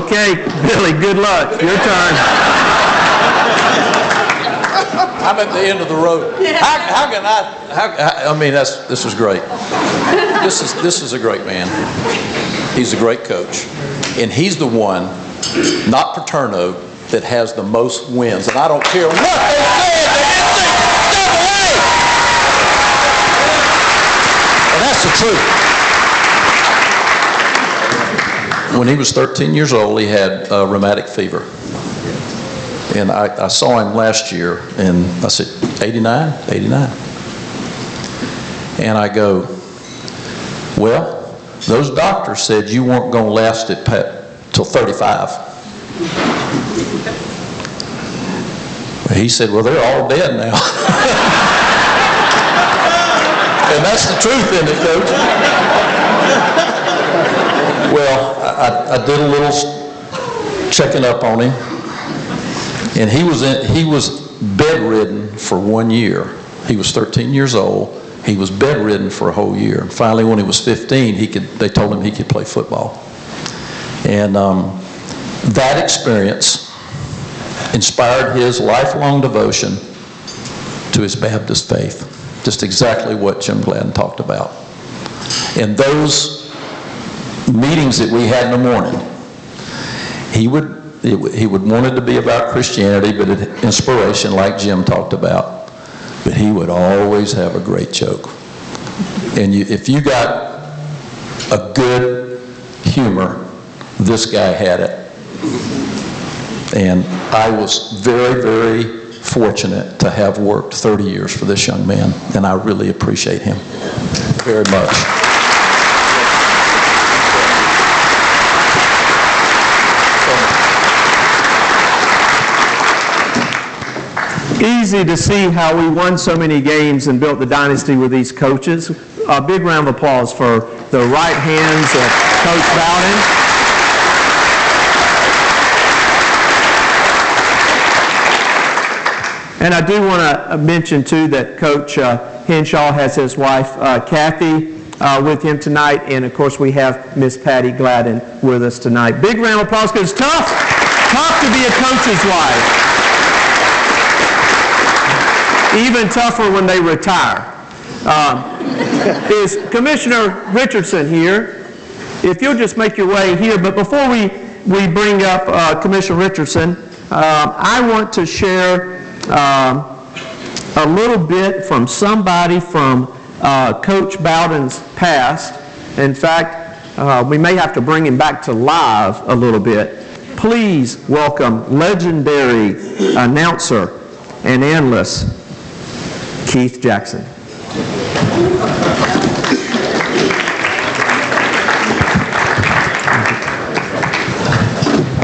Okay, Billy, good luck. Your turn. I'm at the end of the road. How can I mean, this is great. This is a great man. He's a great coach. And he's the one, not Paterno, that has the most wins. And I don't care what they said, they didn't say, step away! And that's the truth. When he was 13 years old, he had rheumatic fever. And I saw him last year, and I said, 89? 89. And I go, well, those doctors said you weren't going to last it till 35. He said, well, they're all dead now. And that's the truth, isn't it, Coach? Well, I did a little checking up on him. And he was bedridden for 1 year. He was 13 years old. He was bedridden for a whole year. And finally, when he was 15, they told him he could play football. And that experience inspired his lifelong devotion to his Baptist faith. Just exactly what Jim Gladden talked about. And those meetings that we had in the morning, he would want it to be about Christianity, but inspiration, like Jim talked about. But he would always have a great joke. And if you got a good humor, this guy had it. And I was very, very fortunate to have worked 30 years for this young man, and I really appreciate him very much. Easy to see how we won so many games and built the dynasty with these coaches. A big round of applause for the right hands of Coach Bowden. And I do want to mention, too, that Coach Henshaw has his wife, Kathy, with him tonight. And, of course, we have Miss Patty Gladden with us tonight. Big round of applause, because it's tough to be a coach's wife. Even tougher when they retire. Is Commissioner Richardson here? If you'll just make your way here. But before we bring up Commissioner Richardson, I want to share a little bit from somebody from Coach Bowden's past. In fact, we may have to bring him back to live a little bit. Please welcome legendary announcer and analyst, Keith Jackson.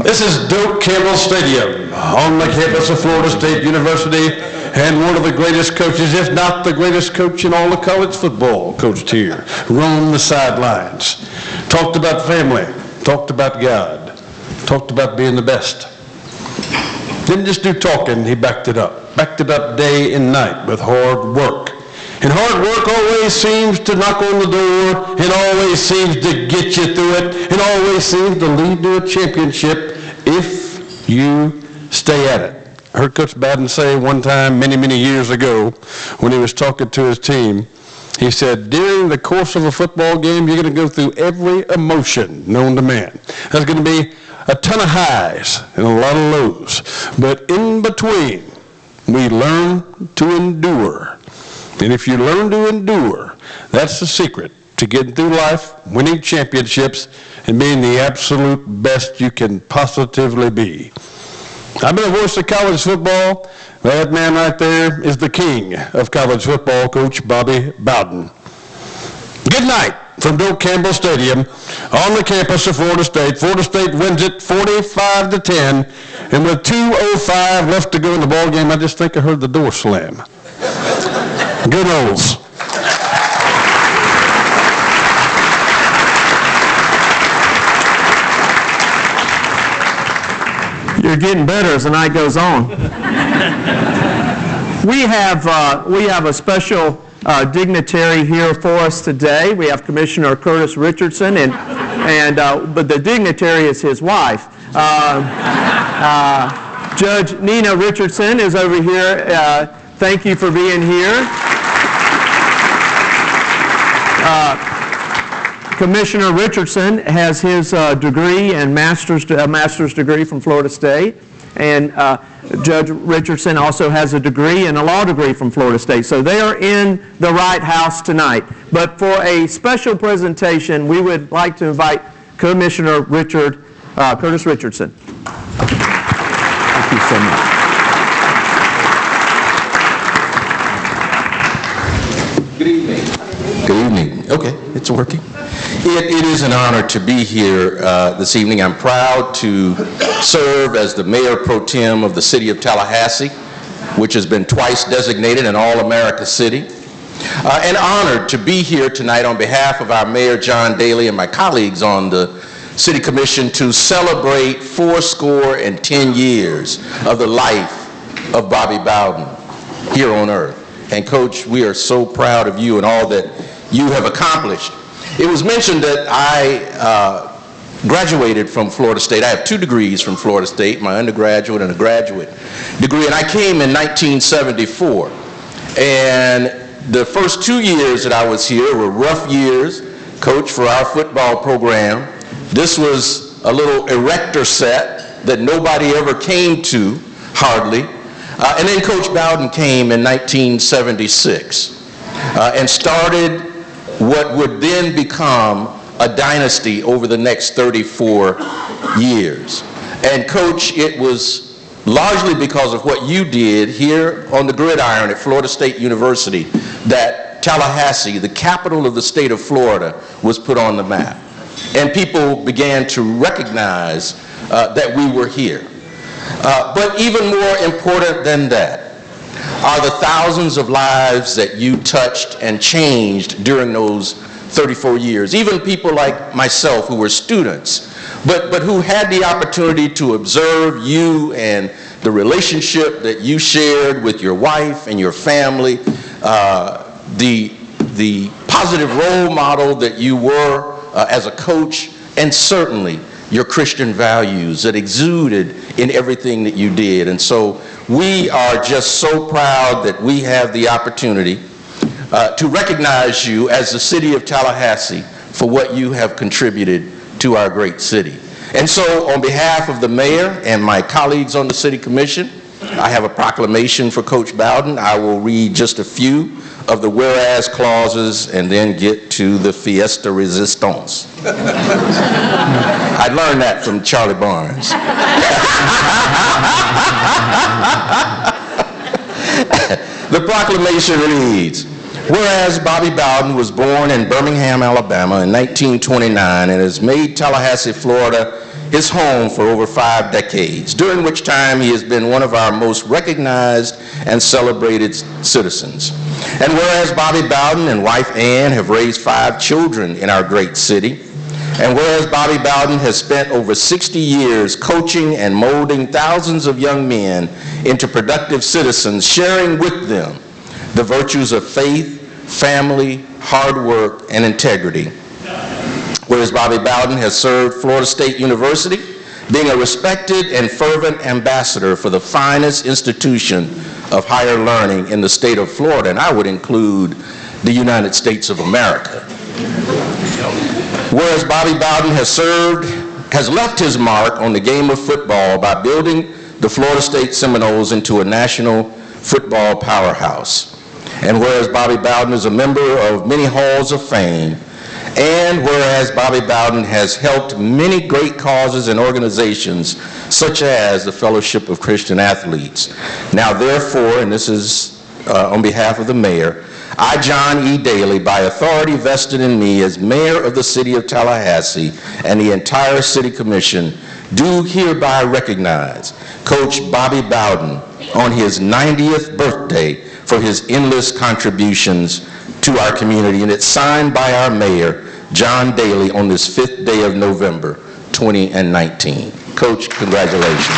This is Doak Campbell Stadium on the campus of Florida State University, and one of the greatest coaches, if not the greatest coach in all of college football, coached here. Roamed the sidelines, talked about family, talked about God, talked about being the best. Didn't just do talking, he backed it up day and night with hard work. And hard work always seems to knock on the door, and always seems to get you through it, and always seems to lead to a championship if you stay at it. I heard Coach Bowden say one time many years ago when he was talking to his team, he said, during the course of a football game, you're going to go through every emotion known to man. There's going to be a ton of highs and a lot of lows. But in between, we learn to endure. And if you learn to endure, that's the secret to getting through life, winning championships, and being the absolute best you can positively be. I've been a voice of college football. That man right there is the king of college football, Coach Bobby Bowden. Good night from Doak Campbell Stadium on the campus of Florida State. Florida State wins it 45-10, and with 2:05 left to go in the ball game, I just think I heard the door slam. Good Noles. You're getting better as the night goes on. We have a special dignitary here for us today. We have Commissioner Curtis Richardson, but the dignitary is his wife, Judge Nina Richardson is over here. Thank you for being here. Commissioner Richardson has his degree and master's degree from Florida State, and Judge Richardson also has a degree and a law degree from Florida State. So they are in the right house tonight. But for a special presentation, we would like to invite Commissioner Curtis Richardson. Thank you so much. Good evening. Good evening. Okay, it's working. It is an honor to be here this evening. I'm proud to serve as the Mayor Pro Tem of the City of Tallahassee, which has been twice designated an All-America City. And honored to be here tonight on behalf of our Mayor, John Daly, and my colleagues on the City Commission to celebrate 10 years of the life of Bobby Bowden here on earth. And Coach, we are so proud of you and all that you have accomplished. It was mentioned that I graduated from Florida State. I have 2 degrees from Florida State, my undergraduate and a graduate degree, and I came in 1974. And the first 2 years that I was here were rough years. Coach, for our football program, this was a little erector set that nobody ever came to, hardly. And then Coach Bowden came in 1976 and started what would then become a dynasty over the next 34 years. And Coach, it was largely because of what you did here on the gridiron at Florida State University that Tallahassee, the capital of the state of Florida, was put on the map. And people began to recognize that we were here. But even more important than that are the thousands of lives that you touched and changed during those 34 years. Even people like myself who were students, but who had the opportunity to observe you and the relationship that you shared with your wife and your family, the positive role model that you were as a coach, and certainly your Christian values that exuded in everything that you did. And so we are just so proud that we have the opportunity to recognize you as the city of Tallahassee for what you have contributed to our great city. And so on behalf of the mayor and my colleagues on the city commission, I have a proclamation for Coach Bowden. I will read just a few of the whereas clauses and then get to the fiesta resistance. I learned that from Charlie Barnes. The proclamation reads, whereas Bobby Bowden was born in Birmingham, Alabama in 1929 and has made Tallahassee, Florida his home for over 5 decades, during which time he has been one of our most recognized and celebrated citizens. And whereas Bobby Bowden and wife Ann have raised 5 children in our great city, and whereas Bobby Bowden has spent over 60 years coaching and molding thousands of young men into productive citizens, sharing with them the virtues of faith, family, hard work, and integrity. Whereas Bobby Bowden has served Florida State University, being a respected and fervent ambassador for the finest institution of higher learning in the state of Florida, and I would include the United States of America. Whereas Bobby Bowden has left his mark on the game of football by building the Florida State Seminoles into a national football powerhouse. And whereas Bobby Bowden is a member of many halls of fame, and whereas Bobby Bowden has helped many great causes and organizations, such as the Fellowship of Christian Athletes. Now therefore, and this is on behalf of the mayor, I, John E. Daly, by authority vested in me as mayor of the city of Tallahassee and the entire city commission, do hereby recognize Coach Bobby Bowden on his 90th birthday for his endless contributions to our community. And it's signed by our mayor, John Daly, on this 5th day of November, 2019. Coach, congratulations.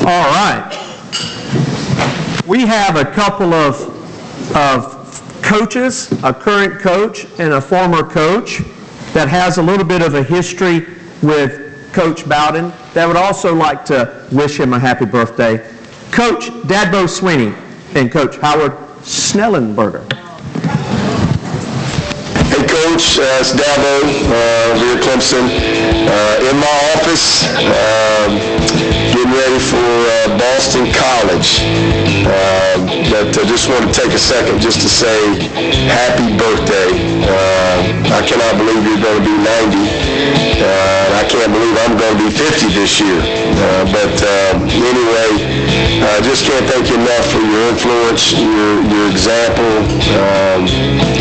All right. We have a couple of coaches, a current coach and a former coach that has a little bit of a history with Coach Bowden that would also like to wish him a happy birthday. Coach Dadbo Sweeney and Coach Howard Snellenberger. Hey Coach, it's Dabo here at Clemson. In my office, getting ready for Boston College. But I just want to take a second just to say happy birthday. I cannot believe you're going to be 90. I can't believe I'm going to be 50 this year. But anyway, I just can't thank you enough for your influence, your example,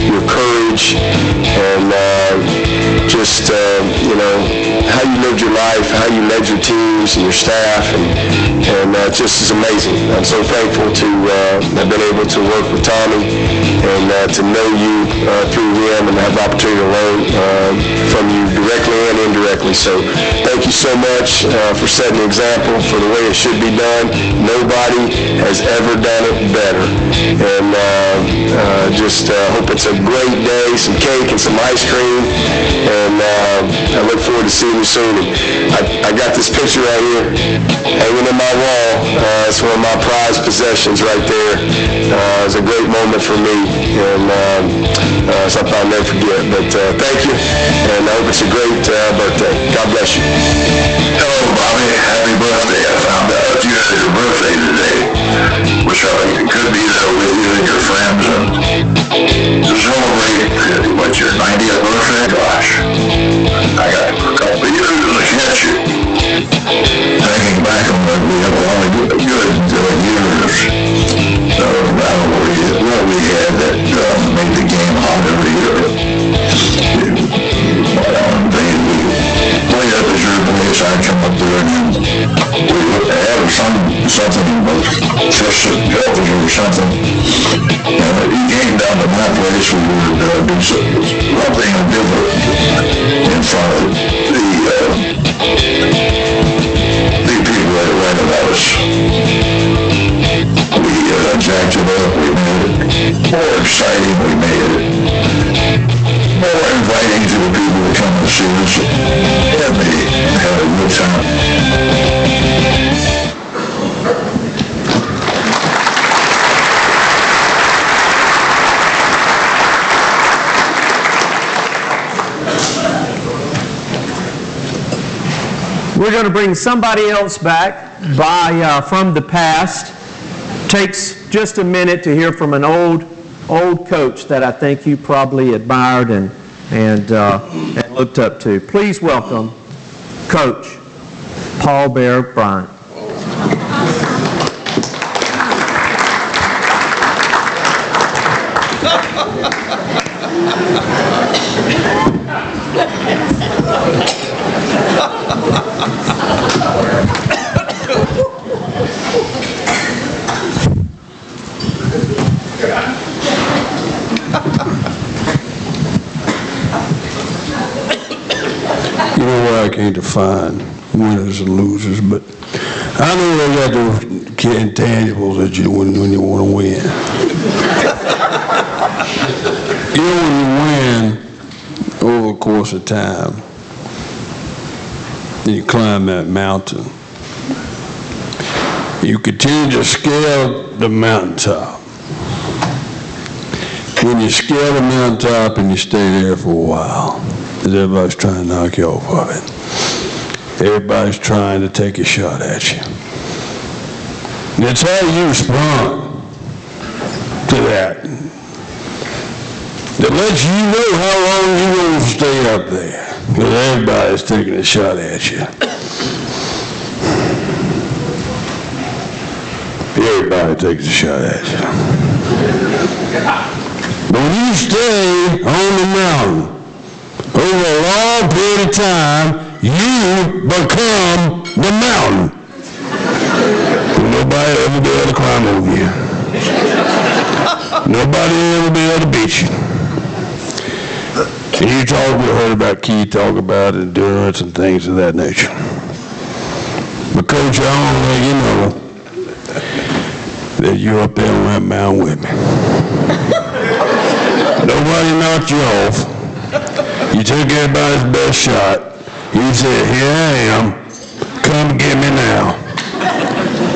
your courage, and just, how you lived your life, how you led your teams and your staff, and just is amazing. I'm so thankful to have been able to work with Tommy and to know you through him and have the opportunity to learn from you directly and indirectly. So thank you so much for setting the example for the way it should be done. Nobody has ever done it better. And just hope it's a great day, some cake and some ice cream. And I look forward to seeing you soon. I got this picture right here hanging in my wall. It's one of my prized possessions right there. It was a great moment for me, and something I'll never forget. But thank you, and I hope it's a great birthday. God bless you. Hello, Bobby. Happy birthday. I found out you had your birthday today. Wish I could be there with you and your friends and to celebrate your 90th birthday. Gosh, I got a couple of years to catch you. Thinking back on that, we have a lot of good years what we had that made the game hot every year. We played up at your place. I'd come up there and we would have something about fish and jelly or something. And he came down to my place. We would do something different in front of the people that rented us. We jacked it up. We made it more exciting. We made it more inviting to the people that come to see us. And they had a good time. We're going to bring somebody else back from the past. Takes just a minute to hear from an old coach that I think you probably admired and looked up to. Please welcome Coach Paul Bear Bryant. You know why I can't define winners and losers, but I know they got those intangibles that you when you want to win. You know, when you win over the course of time, and you climb that mountain, you continue to scale the mountaintop. When you scale the mountaintop and you stay there for a while, everybody's trying to knock you off of it. Everybody's trying to take a shot at you. And it's how you respond to that that lets you know how long you're going to stay up there. Because everybody's taking a shot at you. Everybody takes a shot at you. But when you stay on the mountain, over a long period of time, you become the mountain. Nobody will ever be able to climb over you. Nobody will ever be able to beat you. And we heard about Keith talk about endurance and things of that nature. But Coach, I want to let you know, that you're up there on that mound with me. Nobody knocked you off. You took everybody's best shot. You said, here I am, come get me now.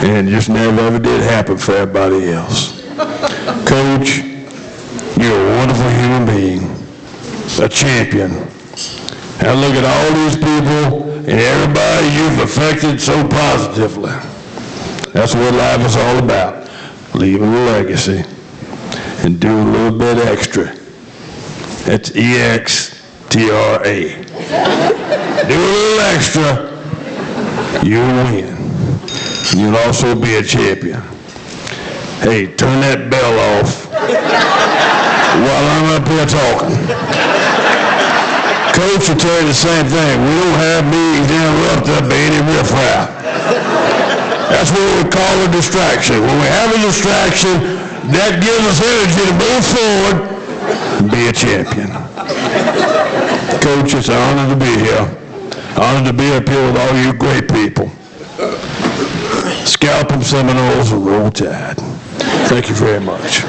And it just never ever did happen for everybody else. Coach, you're a wonderful human being, a champion. And I look at all these people and everybody you've affected so positively. That's what life is all about, leaving a legacy and do a little bit extra. That's EXTRA. Do a little extra, you'll win. You'll also be a champion. Hey, turn that bell off while I'm up here talking. Coach will tell you the same thing. We don't have meetings interrupted by any riffraff. That's what we call a distraction. When we have a distraction, that gives us energy to move forward and be a champion. Coach, it's an honor to be here. Honored to be up here with all you great people. Scalp 'em, Seminoles, and roll tide. Thank you very much.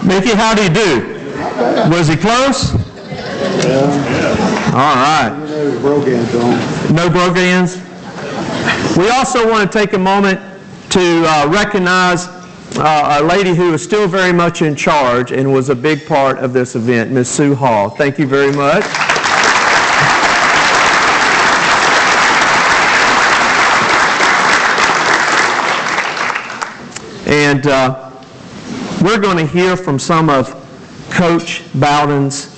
Mickey, how do you do? Was he close? All right. No brogans? We also want to take a moment to recognize a lady who is still very much in charge and was a big part of this event, Ms. Sue Hall. Thank you very much. And we're going to hear from some of Coach Bowden's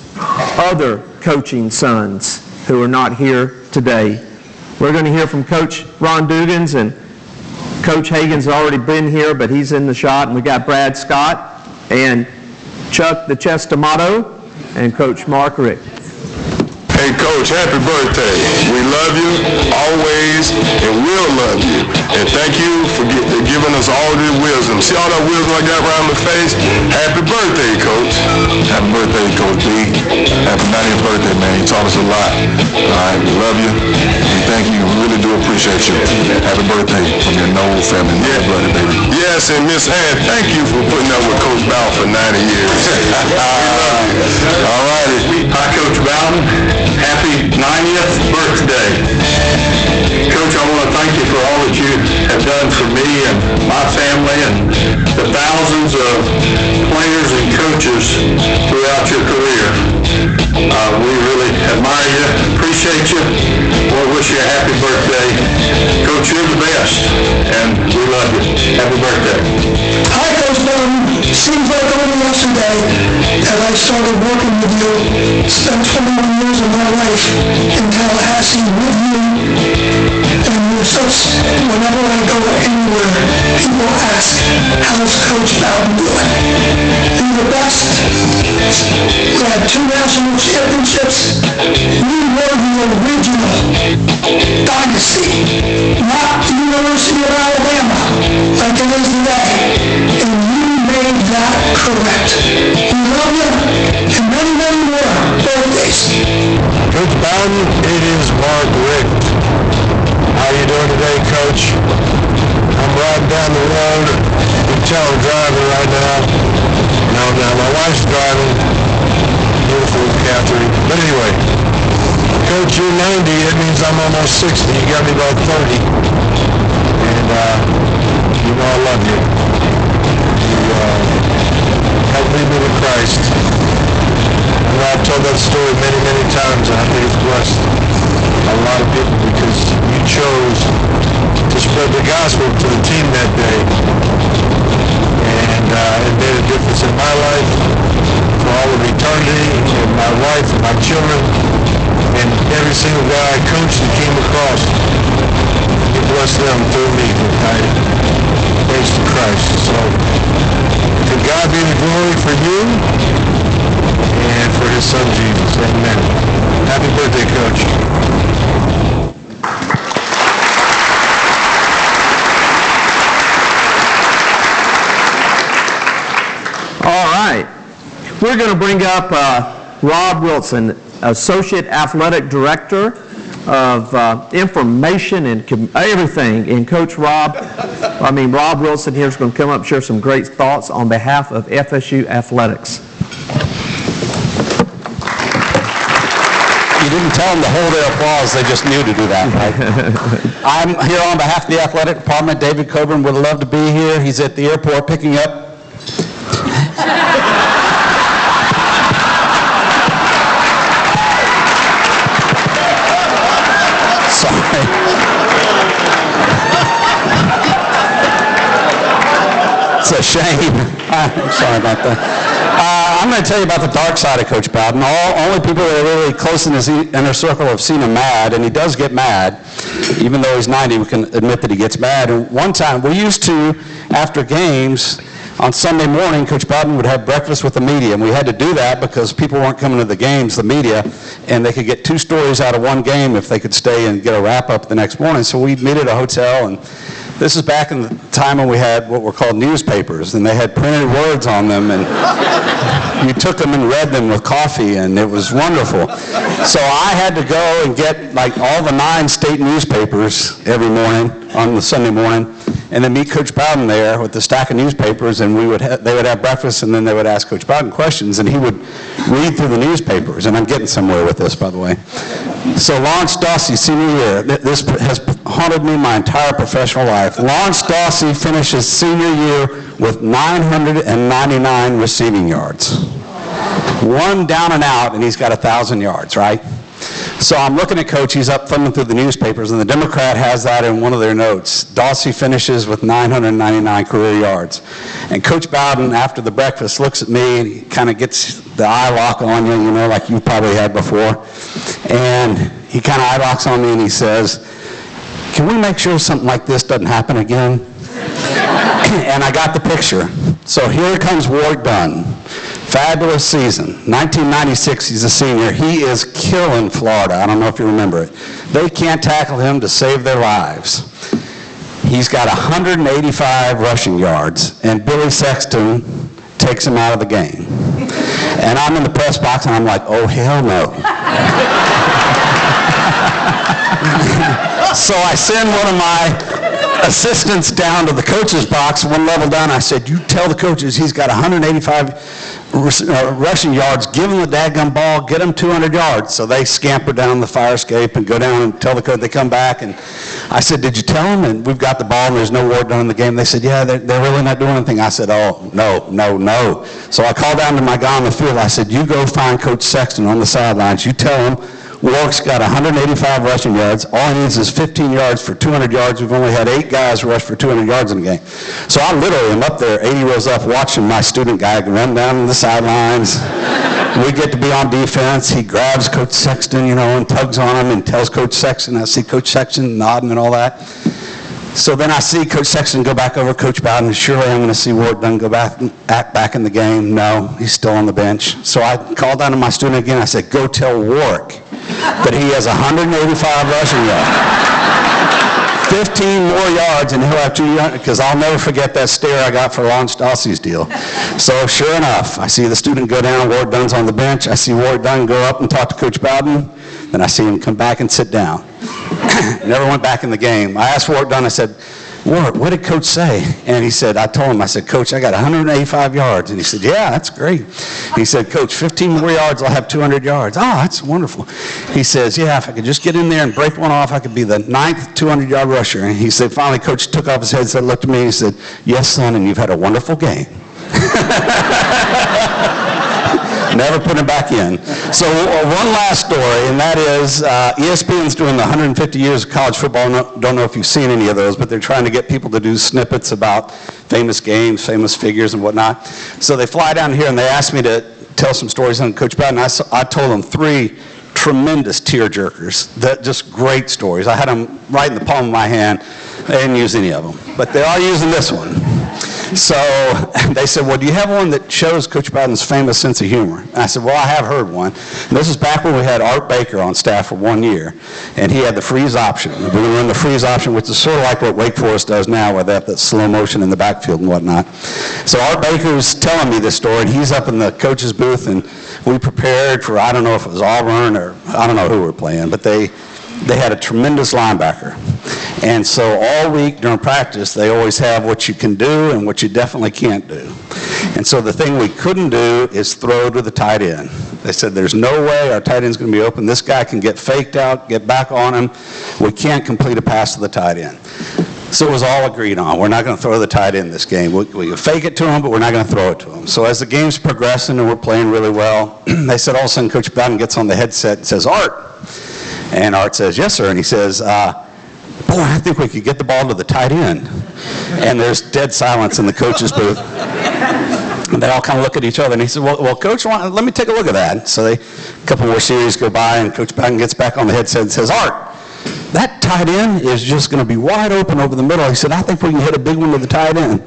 other coaching sons who are not here today. We're going to hear from Coach Ron Dugans, and Coach Hagan's already been here, but he's in the shot, and we got Brad Scott and Chuck the Chestamato and Coach Mark Rick. Hey, Coach, happy birthday. We love you always and will love you. And thank you for giving us all this wisdom. See all that wisdom I got around my face? Happy birthday, Coach. Happy birthday, Coach B. Happy 90th birthday, man. You taught us a lot. All right, we love you. And thank you. We really do appreciate you. Happy birthday from your Noles family. Yeah, brother, baby. Yes, and Miss Ann, thank you for putting up with Coach Bowden for 90 years. We love you. All righty. Hi, Coach Bowden. Happy 90th birthday. Coach, I want to thank you for all that you have done for me and my family and the thousands of players and coaches throughout your career. We really admire you, appreciate you. We wish you a happy birthday. Coach, you're the best, and we love you. Happy birthday. Hi, Coach Bowden. Seems like only yesterday that I started working with you. Spent 21 years of my life in Tallahassee with you. And you're such, whenever I go anywhere, people ask, how's Coach Bowden doing? You're the best. We had 2 national championships. We were the original dynasty, not the University of Alabama, like it is today. And you made that correct. We love you, and many, many more birthdays. Coach Bowden, it is Mark Rick. How you doing today, Coach? I'm riding down the road. You can tell I'm driving right now. Now my wife's driving. Beautiful Catherine. But anyway, Coach, you're 90. That means I'm almost 60. You got me about 30. And you know I love you. You helped lead me to Christ. I know I've told that story many, many times, and I think it's blessed a lot of people because you chose to spread the gospel to the team that day. And it made a difference in my life for all of eternity, and my wife and my children, and every single guy I coached that came across. You blessed them through me, thanks to Christ. So, to God be the glory for you and for his son Jesus. Amen. Happy birthday, Coach. All right. We're going to bring up Rob Wilson. Associate Athletic Director of Information and everything. And Coach Rob Wilson here is going to come up and share some great thoughts on behalf of FSU Athletics. You didn't tell them to hold their applause, they just knew to do that, right? I'm here on behalf of the athletic department. David Coburn would love to be here. He's at the airport picking up. Sorry. It's a shame. I'm sorry about that. I'm going to tell you about the dark side of Coach Bowden. Only people that are really close in his inner circle have seen him mad, and he does get mad. Even though he's 90, we can admit that he gets mad. And one time, we used to, after games, on Sunday morning, Coach Bowden would have breakfast with the media, and we had to do that because people weren't coming to the games, the media, and they could get 2 stories out of one game if they could stay and get a wrap-up the next morning. So we'd meet at a hotel, and this is back in the time when we had what were called newspapers, and they had printed words on them, and you took them and read them with coffee, and it was wonderful. So I had to go and get like all the 9 state newspapers every morning on the Sunday morning, and then meet Coach Bowden there with the stack of newspapers, and they would have breakfast, and then they would ask Coach Bowden questions, and he would read through the newspapers, and I'm getting somewhere with this, by the way. So Lawrence Dawsey, senior year, this has haunted me my entire professional life. Lawrence Dawsey finishes senior year with 999 receiving yards. 1 down and out, and he's got 1,000 yards, right? So I'm looking at Coach, he's up thumbing through the newspapers, and the Democrat has that in one of their notes. Dawsey finishes with 999 career yards. And Coach Bowden, after the breakfast, looks at me, and he kind of gets the eye lock on you, you know, like you probably had before. And he kind of eye locks on me, and he says, "Can we make sure something like this doesn't happen again?" And I got the picture. So here comes Ward Dunn. Fabulous season. 1996, he's a senior. He is killing Florida. I don't know if you remember it. They can't tackle him to save their lives. He's got 185 rushing yards, and Billy Sexton takes him out of the game. And I'm in the press box, and I'm like, oh, hell no. So I send one of my assistants down to the coach's box, one level down. I said, you tell the coaches he's got 185 rushing yards, give him the dadgum ball, get him 200 yards. So they scamper down the fire escape and go down and tell the coach. They come back, and I said, did you tell him? And we've got the ball, and there's no Ward done in the game. They said, yeah, they're really not doing anything. I said, oh, no. So I called down to my guy on the field. I said, you go find Coach Sexton on the sidelines. You tell him Warwick's got 185 rushing yards. All he needs is 15 yards for 200 yards. We've only had 8 guys rush for 200 yards in the game. So I literally am up there, 80 rows up, watching my student guy run down the sidelines. We get to be on defense. He grabs Coach Sexton, you know, and tugs on him and tells Coach Sexton. I see Coach Sexton nodding and all that. So then I see Coach Sexton go back over Coach Bowden. Surely I'm going to see Ward Dunn go back in the game. No, he's still on the bench. So I called down to my student again. I said, go tell Warwick that he has 185 rushing yards. 15 more yards, and he'll have 2 yards, because I'll never forget that stare I got for Lawrence Dawsey's deal. So sure enough, I see the student go down. Ward Dunn's on the bench. I see Ward Dunn go up and talk to Coach Bowden. Then I see him come back and sit down. Never went back in the game. I asked Ward Dunn, I said, Ward, what did Coach say? And he said, I told him, I said, Coach, I got 185 yards. And he said, yeah, that's great. He said, Coach, 15 more yards, I'll have 200 yards. Oh, that's wonderful. He says, yeah, if I could just get in there and break one off, I could be the 9th 200-yard rusher. And he said, finally, Coach took off his headset, looked at me, and he said, yes, son, and you've had a wonderful game. Never put him back in. So one last story, and that is ESPN's doing the 150 years of college football. Don't know if you've seen any of those, but they're trying to get people to do snippets about famous games, famous figures, and whatnot. So they fly down here, and they asked me to tell some stories on Coach Bowden. I told them 3 tremendous tearjerkers, just great stories. I had them right in the palm of my hand. They didn't use any of them, but they are using this one. So they said, well, do you have one that shows Coach Bowden's famous sense of humor? And I said, well, I have heard one. And this is back when we had Art Baker on staff for 1 year, and he had the freeze option. We were in the freeze option, which is sort of like what Wake Forest does now, where they have that slow motion in the backfield and whatnot. So Art Baker's telling me this story, and he's up in the coach's booth, and we prepared for, I don't know if it was Auburn or I don't know who we were playing, but they had a tremendous linebacker. And so all week during practice, they always have what you can do and what you definitely can't do. And so the thing we couldn't do is throw to the tight end. They said, there's no way our tight end's going to be open. This guy can get faked out, get back on him. We can't complete a pass to the tight end. So it was all agreed on. We're not going to throw the tight end this game. We can fake it to him, but we're not going to throw it to him. So as the game's progressing and we're playing really well, they said all of a sudden Coach Bowden gets on the headset and says, Art. And Art says, yes, sir. And he says, boy, I think we could get the ball to the tight end. And there's dead silence in the coach's booth. And they all kind of look at each other. And he said, well Coach, let me take a look at that. So a couple more series go by, and Coach Bowden gets back on the headset and says, Art, that tight end is just going to be wide open over the middle. He said, I think we can hit a big one to the tight end.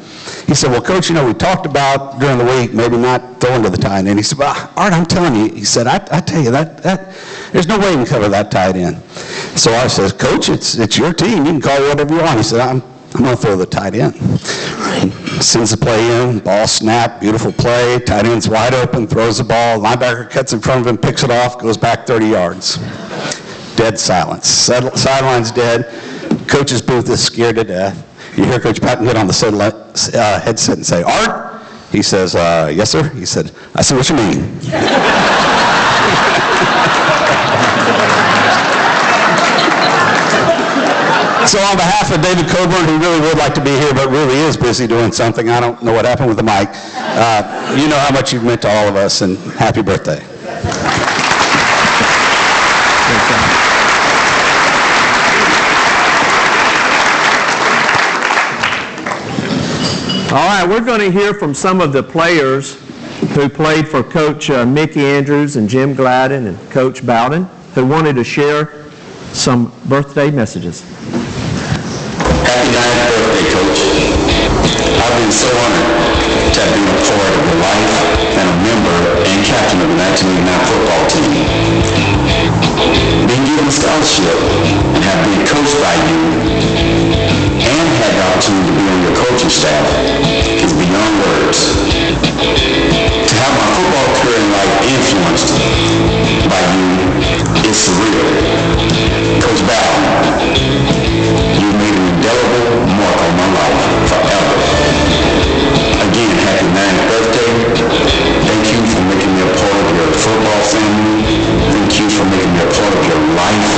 He said, well, Coach, we talked about during the week maybe not throwing to the tight end. He said, well, Art, I'm telling you, he said, I tell you, that there's no way you can cover that tight end. So Art says, Coach, it's your team. You can call whatever you want. He said, I'm going to throw the tight end. Sends the play in, ball snap, beautiful play, tight end's wide open, throws the ball, linebacker cuts in front of him, picks it off, goes back 30 yards. Dead silence. Sideline's dead. Coach's booth is scared to death. You hear Coach Patton get on the headset and say, Art? He says, yes, sir. He said, I see what you mean. So on behalf of David Coburn, who really would like to be here but really is busy doing something, I don't know what happened with the mic, you know how much you've meant to all of us, and happy birthday. All right, we're going to hear from some of the players who played for Coach Mickey Andrews and Jim Gladden and Coach Bowden, who wanted to share some birthday messages. Happy 9th birthday, Coach. I've been so honored to have been a part of your life and a member and captain of the 1989 football team. Being given a scholarship and have been coached by you and had the opportunity to be on your coaching staff is beyond words. To have my football career and life influenced by you is surreal. Coach Bowden, you made an indelible mark on my life forever. Again, happy 9th birthday. Thank you for making me a part of your football family. Thank you for making me a part of your life.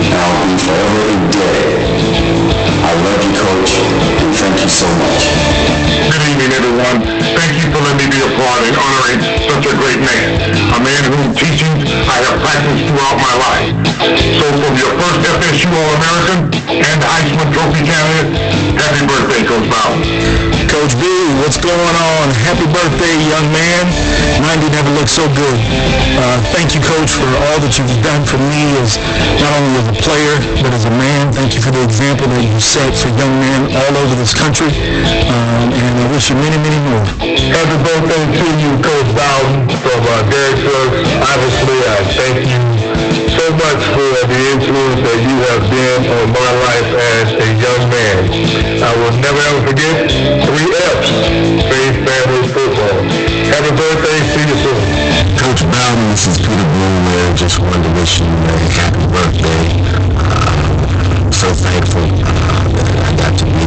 And I'll be forever indebted. I love you, Coach, and thank you so much. Good evening, everyone. Thank you for letting me be a part in honoring such a great man. A man whose teachings I have practiced throughout my life. So from your first FSU All-American and Heisman Trophy candidate, happy birthday, Coach Bowden. Coach B, what's going on? Happy birthday, young man. 90 never looked so good. Thank you, Coach, for all that you've done for me as not only as a player, but as a man. Thank you for the example that you set for young men all over this country. And I wish you many, many more. Happy birthday to you, Coach Bowden, from Derricksburg. Obviously, I thank you so much for the influence that you have been on my life as a young man. I will never ever forget 3 F's, faith, family, football. Happy birthday, see you soon. Coach Bowden, this is Peter Bloomberg. Just wanted to wish you a happy birthday. I'm so thankful that I got to be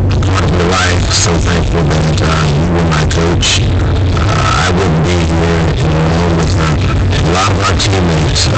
a part of your life. So thankful that you were my coach. I wouldn't be here along with a lot of our teammates.